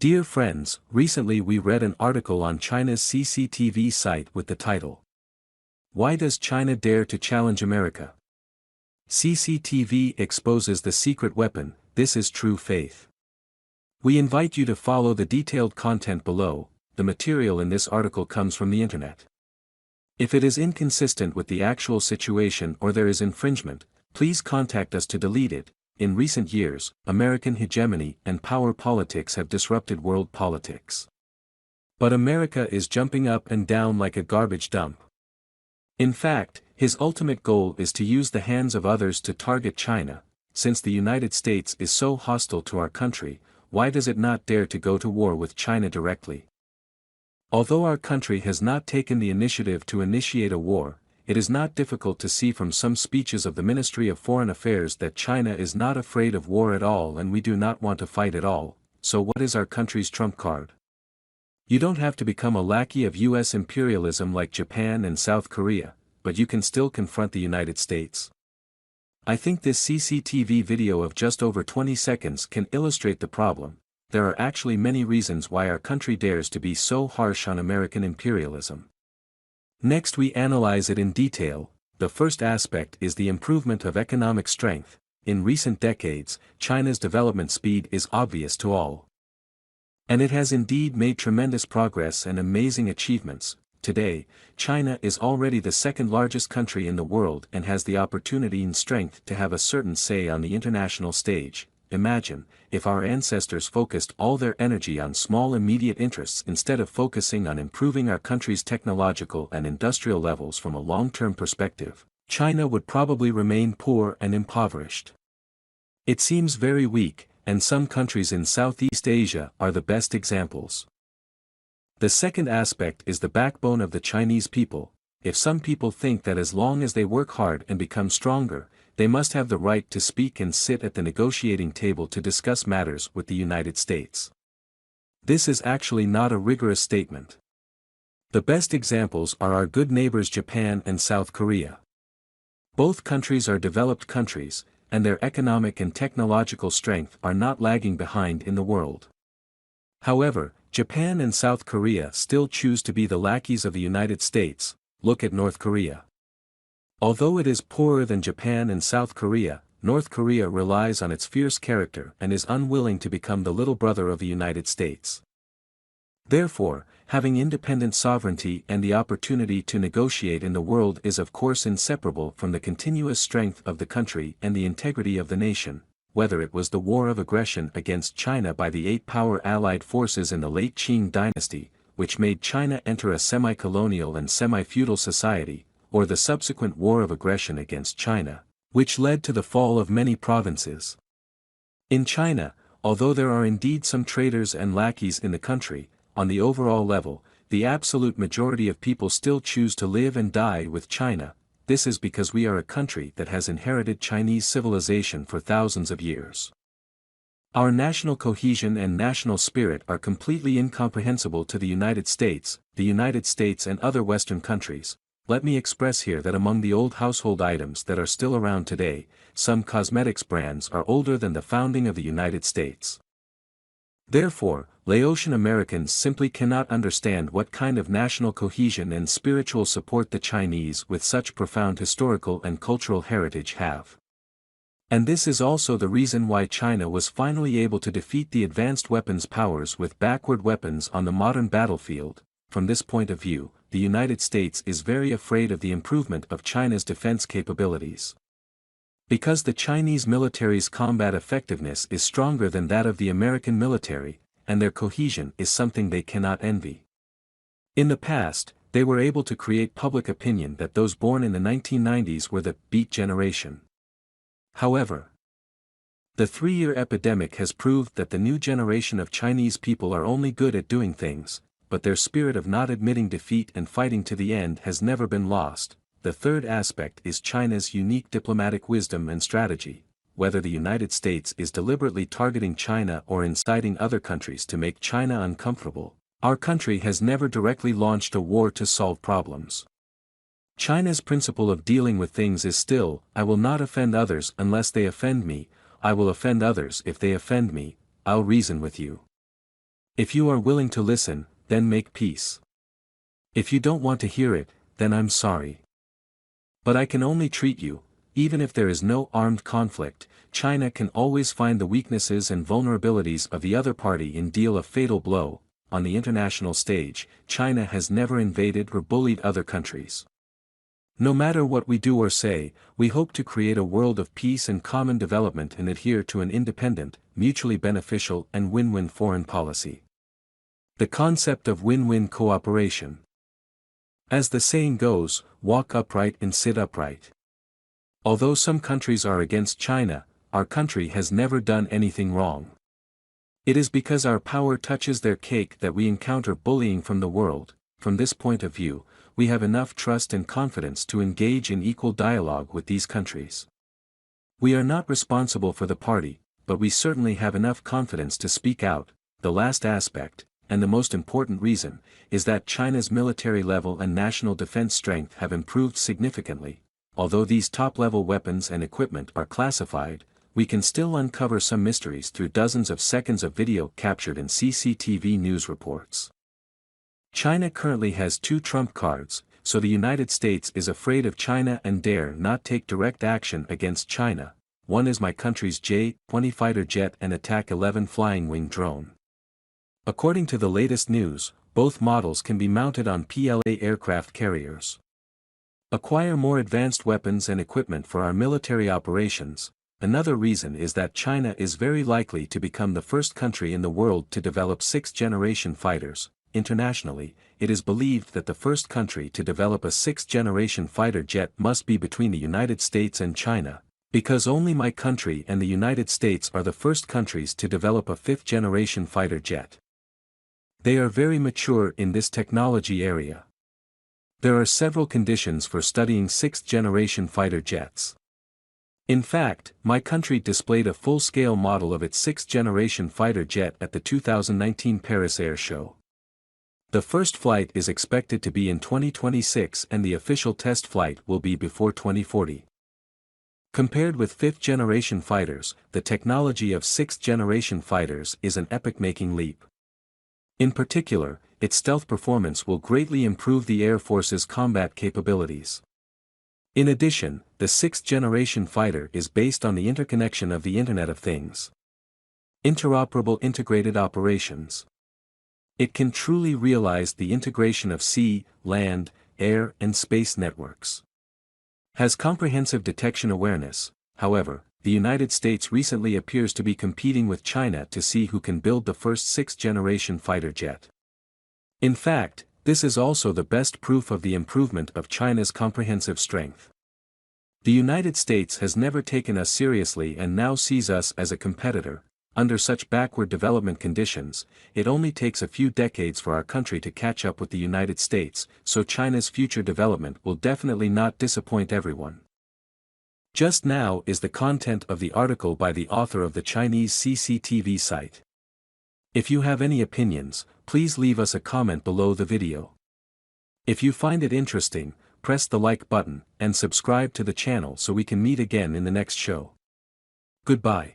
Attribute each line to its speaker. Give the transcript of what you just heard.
Speaker 1: Dear friends, recently we read an article on China's CCTV site with the title, "Why Does China Dare to Challenge America?" CCTV exposes the secret weapon, this is true faith. We invite you to follow the detailed content below. The material in this article comes from the internet. If it is inconsistent with the actual situation or there is infringement, please contact us to delete it. In recent years, American hegemony and power politics have disrupted world politics. But America is jumping up and down like a garbage dump. In fact, his ultimate goal is to use the hands of others to target China. Since the United States is so hostile to our country, why does it not dare to go to war with China directly? Although our country has not taken the initiative to initiate a war, it is not difficult to see from some speeches of the Ministry of Foreign Affairs that China is not afraid of war at all and we do not want to fight at all. So what is our country's trump card? You don't have to become a lackey of US imperialism like Japan and South Korea, but you can still confront the United States. I think this CCTV video of just over 20 seconds can illustrate the problem. There are actually many reasons why our country dares to be so harsh on American imperialism. Next we analyze it in detail. The first aspect is the improvement of economic strength. In recent decades, China's development speed is obvious to all. And it has indeed made tremendous progress and amazing achievements. Today, China is already the second largest country in the world and has the opportunity and strength to have a certain say on the international stage. Imagine, if our ancestors focused all their energy on small immediate interests instead of focusing on improving our country's technological and industrial levels from a long-term perspective, China would probably remain poor and impoverished. It seems very weak, and some countries in Southeast Asia are the best examples. The second aspect is the backbone of the Chinese people. If some people think that as long as they work hard and become stronger, they must have the right to speak and sit at the negotiating table to discuss matters with the United States. This is actually not a rigorous statement. The best examples are our good neighbors Japan and South Korea. Both countries are developed countries, and their economic and technological strength are not lagging behind in the world. However, Japan and South Korea still choose to be the lackeys of the United States. Look at North Korea. Although it is poorer than Japan and South Korea, North Korea relies on its fierce character and is unwilling to become the little brother of the United States. Therefore, having independent sovereignty and the opportunity to negotiate in the world is of course inseparable from the continuous strength of the country and the integrity of the nation. Whether it was the war of aggression against China by the eight-power allied forces in the late Qing dynasty, which made China enter a semi-colonial and semi-feudal society, or the subsequent war of aggression against China, which led to the fall of many provinces. In China, although there are indeed some traitors and lackeys in the country, on the overall level, the absolute majority of people still choose to live and die with China. This is because we are a country that has inherited Chinese civilization for thousands of years. Our national cohesion and national spirit are completely incomprehensible to the United States and other Western countries. Let me express here that among the old household items that are still around today, some cosmetics brands are older than the founding of the United States. Therefore, Laotian Americans simply cannot understand what kind of national cohesion and spiritual support the Chinese with such profound historical and cultural heritage have. And this is also the reason why China was finally able to defeat the advanced weapons powers with backward weapons on the modern battlefield. From this point of view, the United States is very afraid of the improvement of China's defense capabilities. Because the Chinese military's combat effectiveness is stronger than that of the American military, and their cohesion is something they cannot envy. In the past, they were able to create public opinion that those born in the 1990s were the beat generation. However, the 3-year epidemic has proved that the new generation of Chinese people are only good at doing things, but their spirit of not admitting defeat and fighting to the end has never been lost. The third aspect is China's unique diplomatic wisdom and strategy. Whether the United States is deliberately targeting China or inciting other countries to make China uncomfortable, our country has never directly launched a war to solve problems. China's principle of dealing with things is still, I will not offend others unless they offend me, I will offend others if they offend me, I'll reason with you. If you are willing to listen, then make peace. If you don't want to hear it, then I'm sorry. But I can only treat you, even if there is no armed conflict, China can always find the weaknesses and vulnerabilities of the other party and deal a fatal blow. On the international stage, China has never invaded or bullied other countries. No matter what we do or say, we hope to create a world of peace and common development and adhere to an independent, mutually beneficial and win-win foreign policy. The concept of win-win cooperation. As the saying goes, walk upright and sit upright. Although some countries are against China, our country has never done anything wrong. It is because our power touches their cake that we encounter bullying from the world. From this point of view, we have enough trust and confidence to engage in equal dialogue with these countries. We are not responsible for the party, but we certainly have enough confidence to speak out. The last aspect, and the most important reason, is that China's military level and national defense strength have improved significantly. Although these top-level weapons and equipment are classified, we can still uncover some mysteries through dozens of seconds of video captured in CCTV news reports. China currently has two trump cards, so the United States is afraid of China and dare not take direct action against China. One is my country's J-20 fighter jet and Attack 11 flying wing drone. According to the latest news, both models can be mounted on PLA aircraft carriers. Acquire more advanced weapons and equipment for our military operations. Another reason is that China is very likely to become the first country in the world to develop sixth-generation fighters. Internationally, it is believed that the first country to develop a sixth-generation fighter jet must be between the United States and China, because only my country and the United States are the first countries to develop a fifth-generation fighter jet. They are very mature in this technology area. There are several conditions for studying sixth-generation fighter jets. In fact, my country displayed a full-scale model of its sixth-generation fighter jet at the 2019 Paris Air Show. The first flight is expected to be in 2026 and the official test flight will be before 2040. Compared with fifth-generation fighters, the technology of sixth-generation fighters is an epoch-making leap. In particular, its stealth performance will greatly improve the Air Force's combat capabilities. In addition, the sixth-generation fighter is based on the interconnection of the Internet of Things. Interoperable integrated operations. It can truly realize the integration of sea, land, air and space networks. Has comprehensive detection awareness. However, the United States recently appears to be competing with China to see who can build the first sixth-generation fighter jet. In fact, this is also the best proof of the improvement of China's comprehensive strength. The United States has never taken us seriously and now sees us as a competitor. Under such backward development conditions, it only takes a few decades for our country to catch up with the United States, so China's future development will definitely not disappoint everyone. Just now is the content of the article by the author of the Chinese CCTV site. If you have any opinions, please leave us a comment below the video. If you find it interesting, press the like button and subscribe to the channel so we can meet again in the next show. Goodbye.